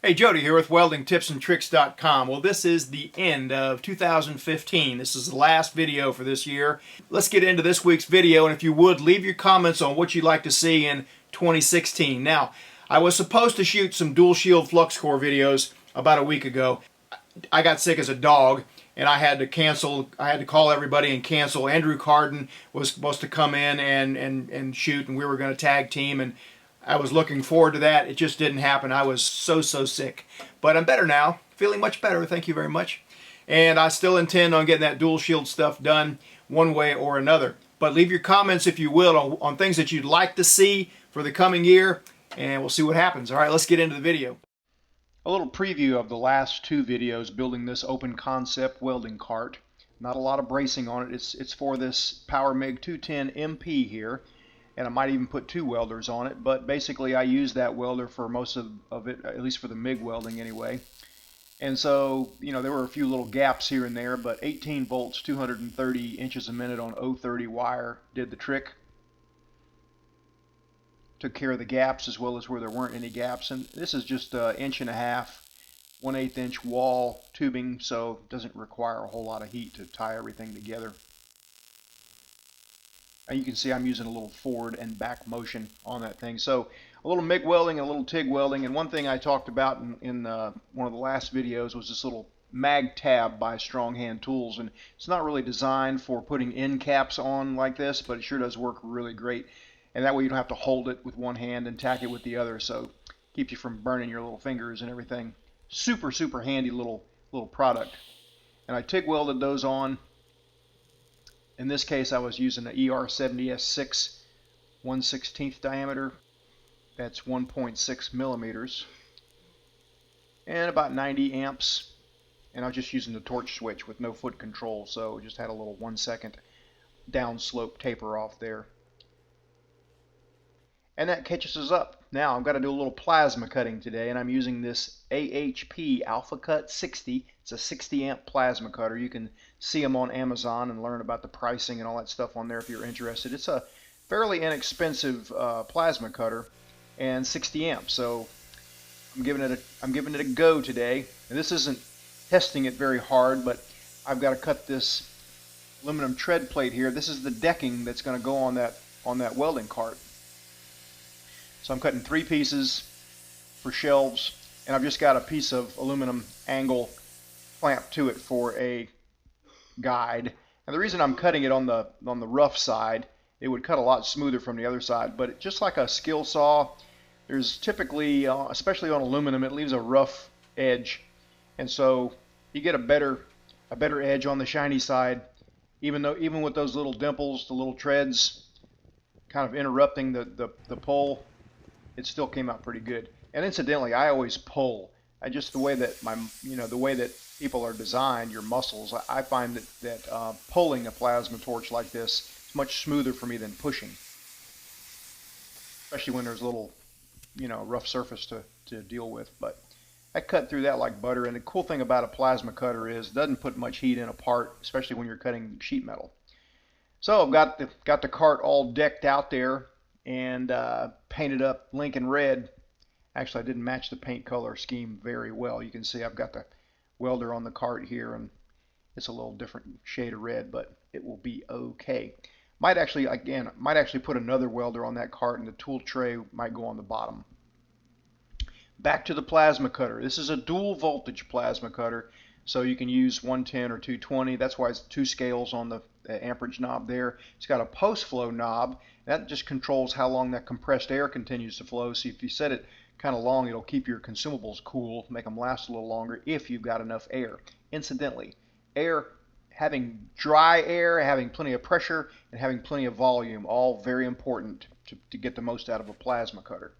Hey, Jody here with WeldingTipsAndTricks.com. Well, this is the end of 2015. This is the last video for this year. Let's get into this week's video, and if you would, leave your comments on what you'd like to see in 2016. Now, I was supposed to shoot some dual shield flux core videos about a week ago. I got sick as a dog, and I had to cancel. I had to call everybody and cancel. Andrew Carden was supposed to come in and shoot, and we were going to tag team, and I was looking forward to that. It just didn't happen. I was so sick. But I'm better now. Feeling much better. Thank you very much. And I still intend on getting that dual shield stuff done one way or another. But leave your comments, if you will, on things that you'd like to see for the coming year, and we'll see what happens. All right, let's get into the video. A little preview of the last two videos building this open concept welding cart. Not a lot of bracing on it. It's for this Power MIG 210 MP here. And I might even put two welders on it, but basically I use that welder for most of it, at least for the MIG welding anyway. And so, you know, there were a few little gaps here and there, but 18 volts, 230 inches a minute on 030 wire did the trick. Took care of the gaps as well as where there weren't any gaps. And this is just an inch and a half, 1/8 inch wall tubing, so it doesn't require a whole lot of heat to tie everything together. And you can see I'm using a little forward and back motion on that thing. So a little MIG welding and a little TIG welding. And one thing I talked about in one of the last videos was this little mag tab by Strong Hand Tools. And it's not really designed for putting end caps on like this, but it sure does work really great. And that way you don't have to hold it with one hand and tack it with the other. So keeps you from burning your little fingers and everything. Super handy little product. And I TIG welded those on. In this case, I was using an ER70S6 1/16 diameter. That's 1.6 millimeters. And about 90 amps. And I was just using the torch switch with no foot control, so it just had a little 1-second downslope taper off there. And that catches us up. Now I've got to do a little plasma cutting today, and I'm using this AHP Alpha Cut 60. It's a 60 amp plasma cutter. You can see them on Amazon and learn about the pricing and all that stuff on there if you're interested. It's a fairly inexpensive plasma cutter and 60 amps. So I'm giving it a go today. And this isn't testing it very hard, but I've got to cut this aluminum tread plate here. This is the decking that's going to go on that welding cart. So I'm cutting 3 pieces for shelves, and I've just got a piece of aluminum angle clamped to it for a guide. And the reason I'm cutting it on the rough side, it would cut a lot smoother from the other side, but just like a skill saw, there's typically, especially on aluminum, it leaves a rough edge, and so you get a better edge on the shiny side, even with those little dimples, the little treads kind of interrupting the pull. It still came out pretty good. And incidentally, I always pull. Just the way that the way that people are designed, your muscles, I find that pulling a plasma torch like this is much smoother for me than pushing. Especially when there's a little, rough surface to deal with. But I cut through that like butter. And the cool thing about a plasma cutter is it doesn't put much heat in a part, especially when you're cutting sheet metal. So I've got the cart all decked out there and painted up Lincoln red. Actually, I didn't match the paint color scheme very well. You can see I've got the welder on the cart here, and it's a little different shade of red, but it will be okay. Might actually put another welder on that cart, and the tool tray might go on the bottom. Back to the plasma cutter. This is a dual voltage plasma cutter, so you can use 110 or 220. That's why it's 2 scales on the amperage knob there. It's got a post flow knob. That just controls how long that compressed air continues to flow. So if you set it kind of long, it'll keep your consumables cool, make them last a little longer if you've got enough air. Incidentally, having dry air, having plenty of pressure, and having plenty of volume, all very important to get the most out of a plasma cutter.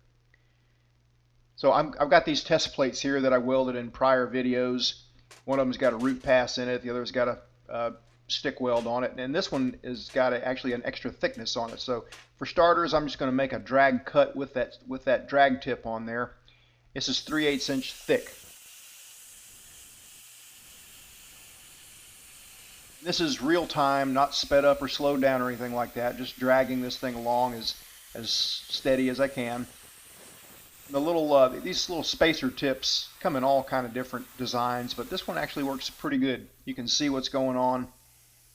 So I've got these test plates here that I welded in prior videos. One of them's got a root pass in it. The other's got a stick weld on it, and this one has got actually an extra thickness on it. So for starters, I'm just going to make a drag cut with that drag tip on there. This is 3/8 inch thick. This is real time, not sped up or slowed down or anything like that. Just dragging this thing along as steady as I can. These little spacer tips come in all kind of different designs, but this one actually works pretty good. You can see what's going on.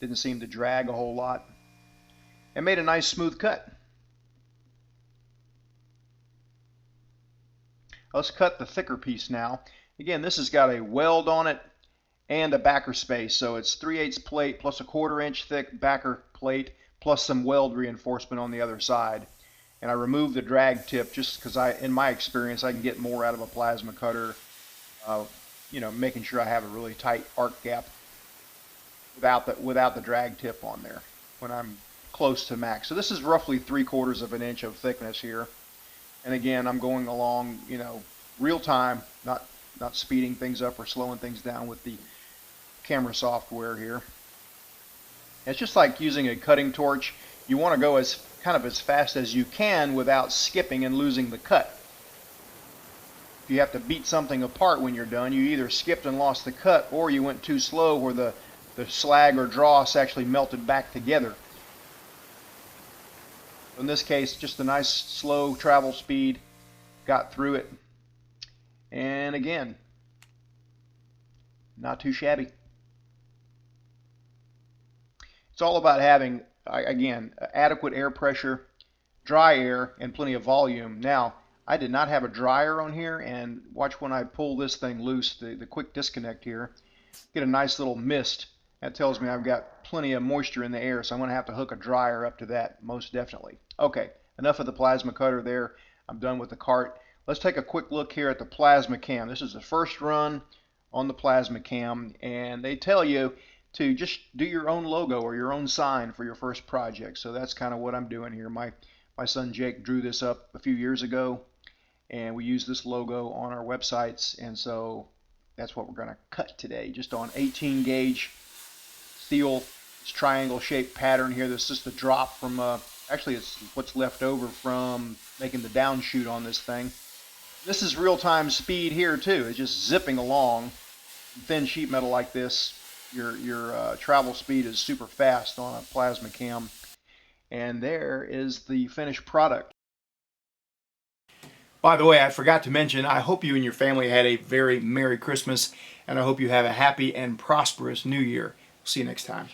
Didn't seem to drag a whole lot. It made a nice smooth cut. Let's cut the thicker piece now. Again, this has got a weld on it and a backer space, so it's 3/8 plate plus a 1/4 inch thick backer plate plus some weld reinforcement on the other side. And I removed the drag tip just because in my experience, I can get more out of a plasma cutter, making sure I have a really tight arc gap without the drag tip on there when I'm close to max. So this is roughly 3/4 of an inch of thickness here. And again, I'm going along, real time, not speeding things up or slowing things down with the camera software here. It's just like using a cutting torch. You want to go as fast as you can without skipping and losing the cut. If you have to beat something apart when you're done, you either skipped and lost the cut, or you went too slow where the slag or dross actually melted back together. In this case, just a nice slow travel speed, got through it, and again, not too shabby. It's all about having, again, adequate air pressure, dry air, and plenty of volume. Now, I did not have a dryer on here, and watch when I pull this thing loose, the quick disconnect here, get a nice little mist. That tells me I've got plenty of moisture in the air, so I'm going to have to hook a dryer up to that, most definitely. Okay, enough of the plasma cutter there. I'm done with the cart. Let's take a quick look here at the PlasmaCam. This is the first run on the PlasmaCam, and they tell you to just do your own logo or your own sign for your first project. So that's kind of what I'm doing here. My son Jake drew this up a few years ago, and we use this logo on our websites, and so that's what we're going to cut today, just on 18 gauge steel. This triangle shaped pattern here. This is just a drop from actually it's what's left over from making the downshoot on this thing. This is real-time speed here too. It's just zipping along. Thin sheet metal like this, your travel speed is super fast on a PlasmaCam. And there is the finished product. By the way, I forgot to mention, I hope you and your family had a very Merry Christmas, and I hope you have a happy and prosperous New Year. See you next time.